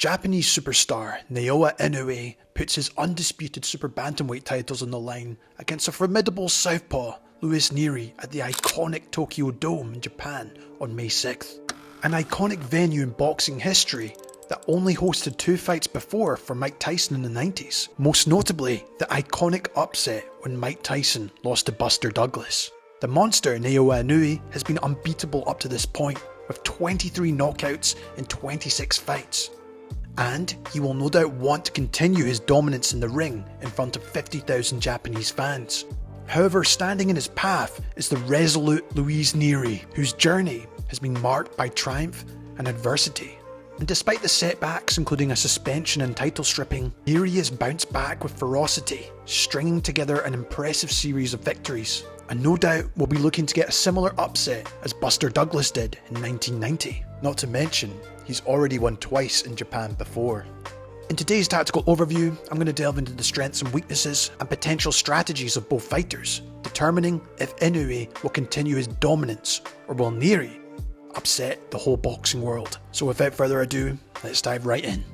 Japanese superstar Naoya Inoue puts his undisputed super bantamweight titles on the line against a formidable southpaw Luis Nery at the iconic Tokyo Dome in Japan on May 6th. An iconic venue in boxing history that only hosted 2 fights before for Mike Tyson in the 90s, most notably the iconic upset when Mike Tyson lost to Buster Douglas. The monster Naoya Inoue has been unbeatable up to this point, with 23 knockouts in 26 fights. And he will no doubt want to continue his dominance in the ring in front of 50,000 Japanese fans. However, standing in his path is the resolute Luis Nery, whose journey has been marked by triumph and adversity. And despite the setbacks, including a suspension and title stripping, Nery has bounced back with ferocity, stringing together an impressive series of victories. And no doubt will be looking to get a similar upset as Buster Douglas did in 1990. Not to mention, he's already won twice in Japan before. In today's tactical overview, I'm going to delve into the strengths and weaknesses and potential strategies of both fighters, determining if Inoue will continue his dominance or will Nery upset the whole boxing world. So without further ado, let's dive right in.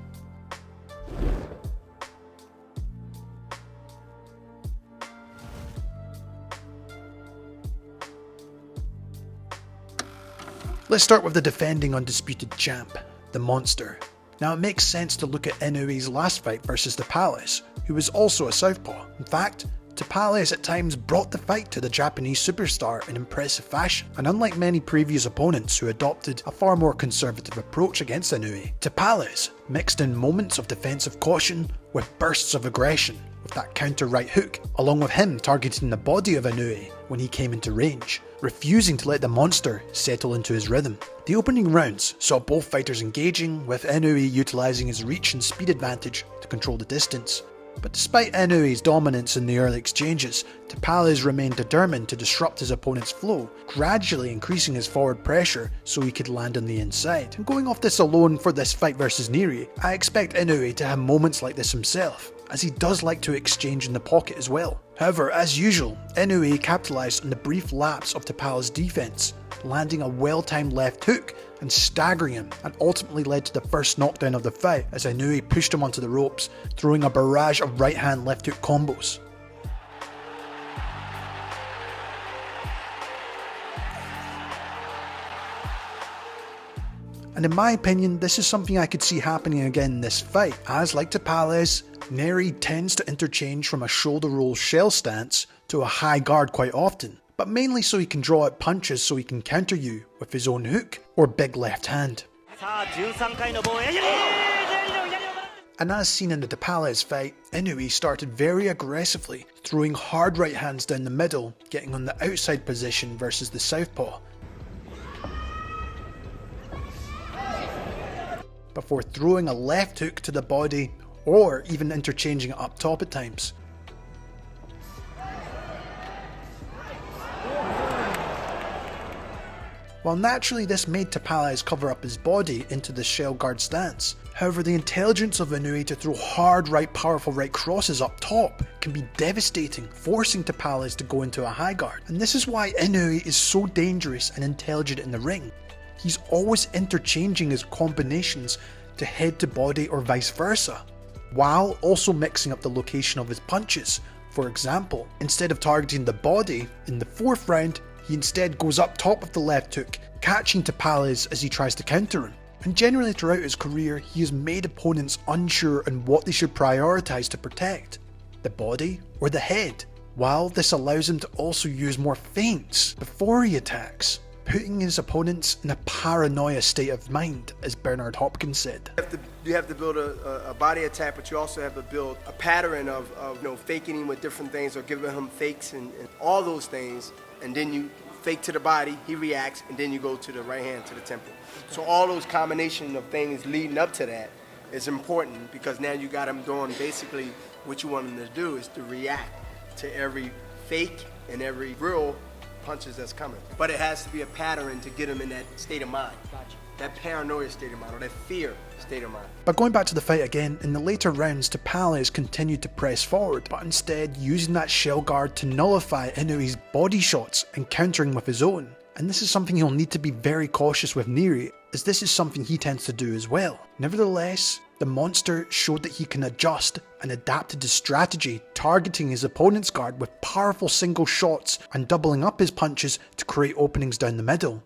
Let's start with the defending undisputed champ, the Monster. Now it makes sense to look at Inoue's last fight versus Tapales, who was also a southpaw. In fact, Tapales at times brought the fight to the Japanese superstar in impressive fashion, and unlike many previous opponents who adopted a far more conservative approach against Inoue, Tapales mixed in moments of defensive caution with bursts of aggression, with that counter right hook, along with him targeting the body of Inoue when he came into range, refusing to let the Monster settle into his rhythm. The opening rounds saw both fighters engaging, with Inoue utilising his reach and speed advantage to control the distance. But despite Inoue's dominance in the early exchanges, Tapales remained determined to disrupt his opponent's flow, gradually increasing his forward pressure so he could land on the inside. And going off this alone for this fight versus Nery, I expect Inoue to have moments like this himself, as he does like to exchange in the pocket as well. However, as usual, Inoue capitalised on the brief lapse of Tapales' defence, landing a well-timed left hook and staggering him, and ultimately led to the first knockdown of the fight as Inoue pushed him onto the ropes, throwing a barrage of right-hand left hook combos. And in my opinion, this is something I could see happening again in this fight, as like Tapales, Nery tends to interchange from a shoulder roll shell stance to a high guard quite often, but mainly so he can draw out punches so he can counter you with his own hook or big left hand. And as seen in the Tapales fight, Inoue started very aggressively, throwing hard right hands down the middle, getting on the outside position versus the southpaw, before throwing a left hook to the body or even interchanging it up top at times. While naturally this made Tapales cover up his body into the shell guard stance, however the intelligence of Inoue to throw hard right powerful right crosses up top can be devastating, forcing Tapales to go into a high guard. And this is why Inoue is so dangerous and intelligent in the ring. He's always interchanging his combinations to head to body or vice versa, while also mixing up the location of his punches. For example, instead of targeting the body in the 4th round, he instead goes up top with the left hook, catching Tapales as he tries to counter him. And generally throughout his career, he has made opponents unsure on what they should prioritise to protect, the body or the head, while this allows him to also use more feints before he attacks, putting his opponents in a paranoia state of mind, as Bernard Hopkins said. You have to build a body attack, but you also have to build a pattern of faking him with different things or giving him fakes and all those things, and then you fake to the body, he reacts, and then you go to the right hand to the temple. So all those combination of things leading up to that is important, because now you got him doing basically what you want him to do is to react to every fake and every real punches that's coming. But it has to be a pattern to get him in that state of mind. Gotcha. That paranoia state of mind, or that fear state of mind. But going back to the fight again, in the later rounds, Tapales continued to press forward, but instead using that shell guard to nullify Inoue's body shots and countering with his own. And this is something he'll need to be very cautious with Nery, as this is something he tends to do as well. Nevertheless, the monster showed that he can adjust and adapted his strategy, targeting his opponent's guard with powerful single shots and doubling up his punches to create openings down the middle.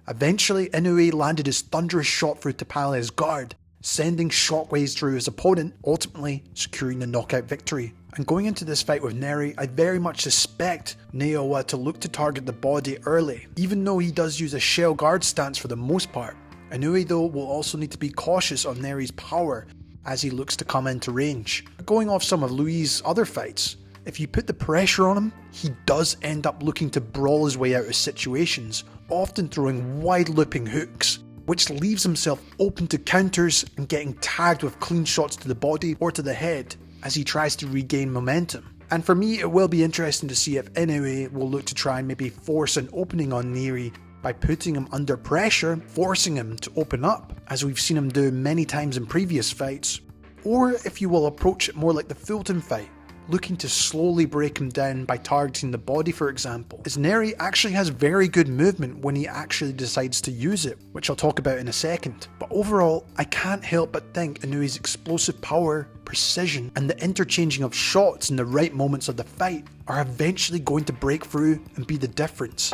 Eventually, Inoue landed his thunderous shot through Tapale's guard, sending shockwaves through his opponent, ultimately securing the knockout victory. And going into this fight with Nery, I very much suspect Naoya to look to target the body early, even though he does use a shell guard stance for the most part. Inoue though will also need to be cautious of Nery's power as he looks to come into range. Going off some of Luis' other fights, if you put the pressure on him, he does end up looking to brawl his way out of situations, often throwing wide looping hooks, which leaves himself open to counters and getting tagged with clean shots to the body or to the head as he tries to regain momentum. And for me, it will be interesting to see if Inoue will look to try and maybe force an opening on Nery by putting him under pressure, forcing him to open up, as we've seen him do many times in previous fights. Or if you will approach it more like the Fulton fight, looking to slowly break him down by targeting the body, for example, as Nery actually has very good movement when he actually decides to use it, which I'll talk about in a second. But overall, I can't help but think Inoue's explosive power, precision, and the interchanging of shots in the right moments of the fight are eventually going to break through and be the difference.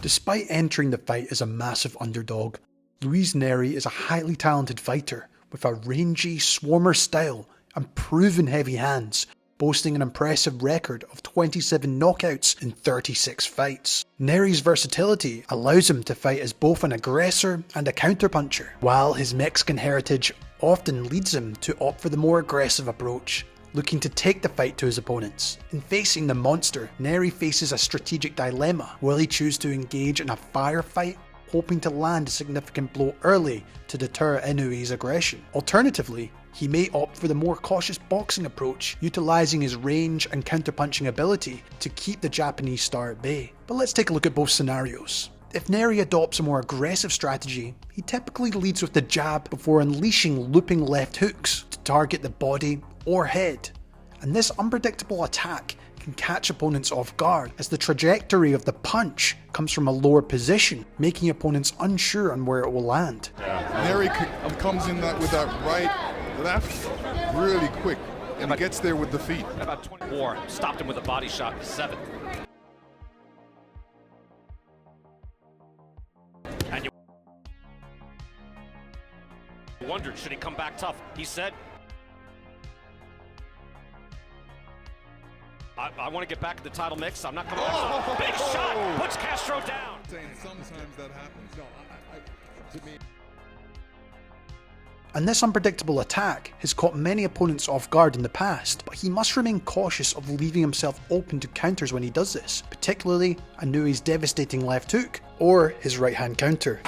Despite entering the fight as a massive underdog, Luis Nery is a highly talented fighter with a rangy, swarmer style and proven heavy hands, boasting an impressive record of 27 knockouts in 36 fights. Nery's versatility allows him to fight as both an aggressor and a counterpuncher, while his Mexican heritage often leads him to opt for the more aggressive approach, looking to take the fight to his opponents. In facing the monster, Nery faces a strategic dilemma. Will he choose to engage in a firefight, hoping to land a significant blow early to deter Inoue's aggression? Alternatively, he may opt for the more cautious boxing approach, utilising his range and counterpunching ability to keep the Japanese star at bay. But let's take a look at both scenarios. If Nery adopts a more aggressive strategy, he typically leads with the jab before unleashing looping left hooks to target the body or head. And this unpredictable attack can catch opponents off guard, as the trajectory of the punch comes from a lower position, making opponents unsure on where it will land. Nery comes in with that right, left, really quick, and he gets there with the feet. About 24, stopped him with a body shot in the 7th. And you wondered, should he come back tough? He said, I want to get back in the title mix. I'm not coming back tough. Big shot, puts Castro down. Sometimes that happens. To me. And this unpredictable attack has caught many opponents off guard in the past, but he must remain cautious of leaving himself open to counters when he does this, particularly Inoue's devastating left hook or his right hand counter.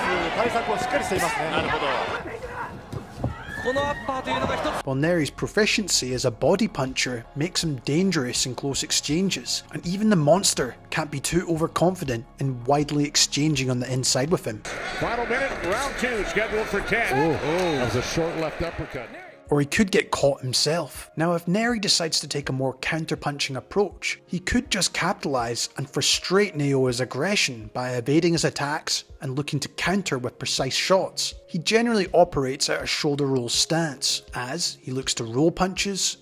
While Nery's proficiency as a body puncher makes him dangerous in close exchanges, and even the monster can't be too overconfident in widely exchanging on the inside with him. Final minute, round 2 scheduled for 10. That was a short left uppercut. Or he could get caught himself. Now if Nery decides to take a more counter-punching approach, he could just capitalise and frustrate Naoya's aggression by evading his attacks and looking to counter with precise shots. He generally operates at a shoulder roll stance, as he looks to roll punches,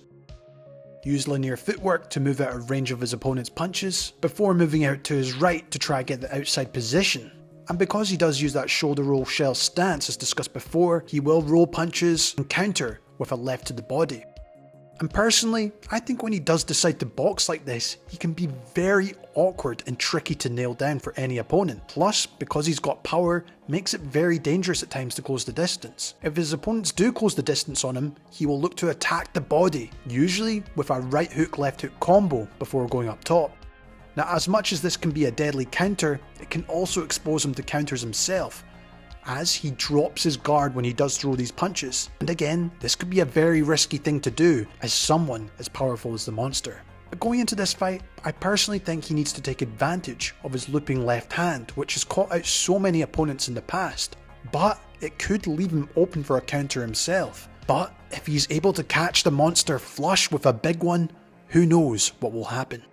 use linear footwork to move out of range of his opponent's punches, before moving out to his right to try get the outside position. And because he does use that shoulder roll shell stance as discussed before, he will roll punches and counter with a left to the body. And personally, I think when he does decide to box like this, he can be very awkward and tricky to nail down for any opponent. Plus, because he's got power, makes it very dangerous at times to close the distance. If his opponents do close the distance on him, he will look to attack the body, usually with a right hook left hook combo before going up top. Now as much as this can be a deadly counter, it can also expose him to counters himself, as he drops his guard when he does throw these punches. And again, this could be a very risky thing to do as someone as powerful as the monster. But going into this fight, I personally think he needs to take advantage of his looping left hand, which has caught out so many opponents in the past. but it could leave him open for a counter himself. But if he's able to catch the monster flush with a big one, who knows what will happen.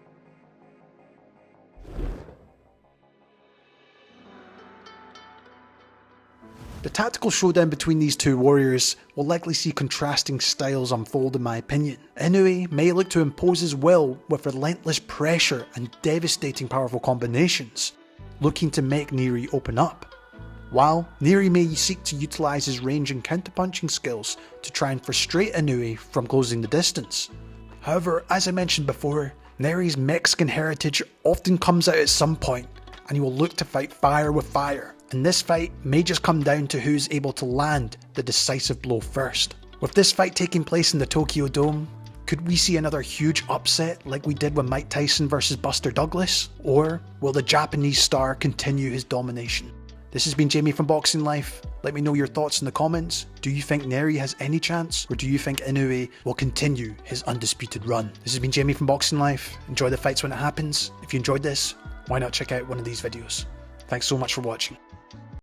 The tactical showdown between these two warriors will likely see contrasting styles unfold in my opinion. Inoue may look to impose his will with relentless pressure and devastating powerful combinations, looking to make Nery open up, while Nery may seek to utilise his range and counterpunching skills to try and frustrate Inoue from closing the distance. However, as I mentioned before, Nery's Mexican heritage often comes out at some point, and he will look to fight fire with fire, and this fight may just come down to who's able to land the decisive blow first. With this fight taking place in the Tokyo Dome, could we see another huge upset like we did with Mike Tyson versus Buster Douglas? Or will the Japanese star continue his domination? This has been Jamie from Boxing Life. Let me know your thoughts in the comments. Do you think Nery has any chance, or do you think Inoue will continue his undisputed run? This has been Jamie from Boxing Life. Enjoy the fights when it happens. If you enjoyed this, why not check out one of these videos? Thanks so much for watching.